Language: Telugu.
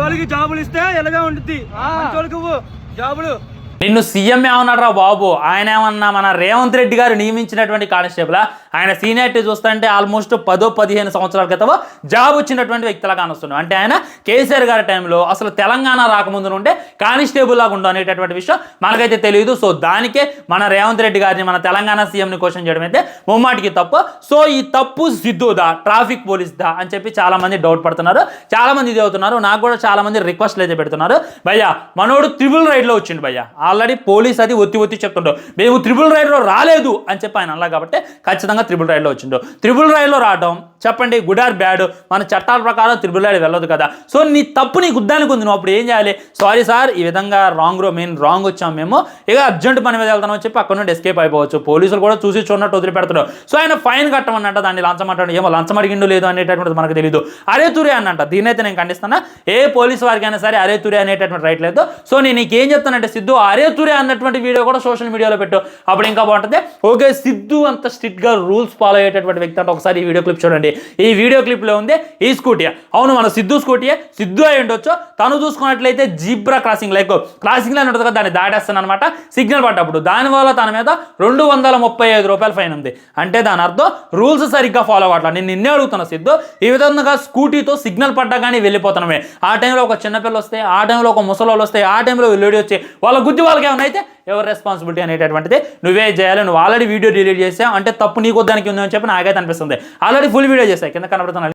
మంచోళ్ళకి జాబులు ఇస్తే ఎలాగా ఉంటుంది మంచోళ్ళకి జాబులు. నిన్ను సీఎం ఏమన్నాడు బాబు, ఆయన ఏమన్నా మన రేవంత్ రెడ్డి గారు నియమించినటువంటి కానిస్టేబుల్, ఆయన సీనియారిటీ చూస్తుంటే ఆల్మోస్ట్ 10-15 సంవత్సరాల క్రితం జాబ్ వచ్చినటువంటి వ్యక్తిలా కానొస్తున్నాడు. అంటే ఆయన కేసీఆర్ గారి టైంలో అసలు తెలంగాణ రాకముందు నుండే కానిస్టేబుల్ లాగా ఉండు అనేటటువంటి విషయం మనకైతే తెలియదు. సో దానికే మన రేవంత్ రెడ్డి గారిని మన తెలంగాణ సీఎంని క్వశ్చన్ చేయడం అయితే ముమ్మాటికి తప్పు. సో ఈ తప్పు సిద్ధుదా ట్రాఫిక్ పోలీస్ దా అని చెప్పి చాలా మంది డౌట్ పడుతున్నారు, చాలా మంది ఇది అవుతున్నారు. నాకు కూడా చాలా మంది రిక్వెస్ట్లు అయితే పెడుతున్నారు. భయ్యా మనోడు త్రిబుల్ రైడ్లో వచ్చిండు భయ్యా, ఆల్రెడీ పోలీస్ అది ఒత్తి చెప్తుంటారు మేము త్రిబుల్ రైడ్లో రాలేదు అని చెప్పి ఆయన అలా, కాబట్టి ఖచ్చితంగా త్రిబుల్ రైడ్లో వచ్చిండు. త్రిబుల్ రైడ్లో రావడం చెప్పండి గుడ్ ఆర్ బ్యాడ్, మన చట్టాల ప్రకారం త్రిబుల్ రైడ్ వెళ్ళదు కదా. సో నీ తప్పు నీ గుద్దానికి ఉంది, నువ్వు అప్పుడు ఏం చేయాలి, సారీ సార్ ఈ విధంగా రాంగ్ వచ్చాం మేము, ఇక అర్జెంట్ పని మీద వెళ్తామని చెప్పి అక్కడ నుండి ఎస్కేప్ అయిపోవచ్చు. పోలీసులు కూడా చూసి చూడనట్టు వదిలిపెడతారు. సో ఆయన ఫైన్ కట్టమన్నట్ట, దాన్ని లంచం అంటాడు, ఏమో లంచం అడిగిండు లేదు అనేటటువంటిది మనకు తెలియదు. అరే తురే అన్నట్ట, దీనైతే నేను ఖండిస్తాను. ఏ పోలీసు వారికి అయినా సరే అరే తురే అనేటటువంటి రైట్ లేదు. సో నేను నీకేం చెప్తానంటే సిద్ధు అరే తురే అన్నటువంటి వీడియో కూడా సోషల్ మీడియాలో పెట్టు, అప్పుడు ఇంకా బాగుంటుంది. ఓకే సిద్ధు అంత స్ట్రిక్ట్గా రూల్స్ ఫాలో అయ్యేటటువంటి వ్యక్తి అంటే ఒకసారి ఈ వీడియో క్లిప్ చూడండి. ఈ వీడియో క్లిప్లో ఉంది ఈ స్కూటీ, అవును మన సిద్ధు స్కూటీయే, సిద్ధు అయి ఉండొచ్చు. తను చూసుకున్నట్లయితే zebra crossing like crossing line ఉంటుంది కదా, దాన్ని దాటేస్తాను అనమాట సిగ్నల్ పడ్డప్పుడు. దానివల్ల తన మీద 235 రూపాయలు ఫైన్ ఉంది. అంటే దాని అర్థం రూల్స్ సరిగ్గా ఫాలో అవ్వట్లా. నేను నిన్నే అడుగుతున్నా సిద్ధు, ఈ విధంగా స్కూటీతో సిగ్నల్ పడ్డా కానీ వెళ్ళిపోతున్నామే. ఆ టైంలో ఒక చిన్నపిల్ల వస్తే, ఆ టైంలో ఒక ముసలోళ్ళు వస్తే, ఆ టైంలో లేడీ వచ్చి వాళ్ళ గుద్ది వాళ్ళకి ఏమైనా అయితే ఎవరు రెస్పాన్సిబిలిటీ అనేటటువంటిది నువ్వే చేయాలి. నువ్వు ఆల్రెడీ వీడియో డిలీట్ చేసావు అంటే తప్పు నీకు దానికి ఉందని చెప్పి నాకైతే అనిపిస్తుంది. ఆల్రెడీ ఫుల్ వీడియో చేశాను, కింద కనబడుతున్నా.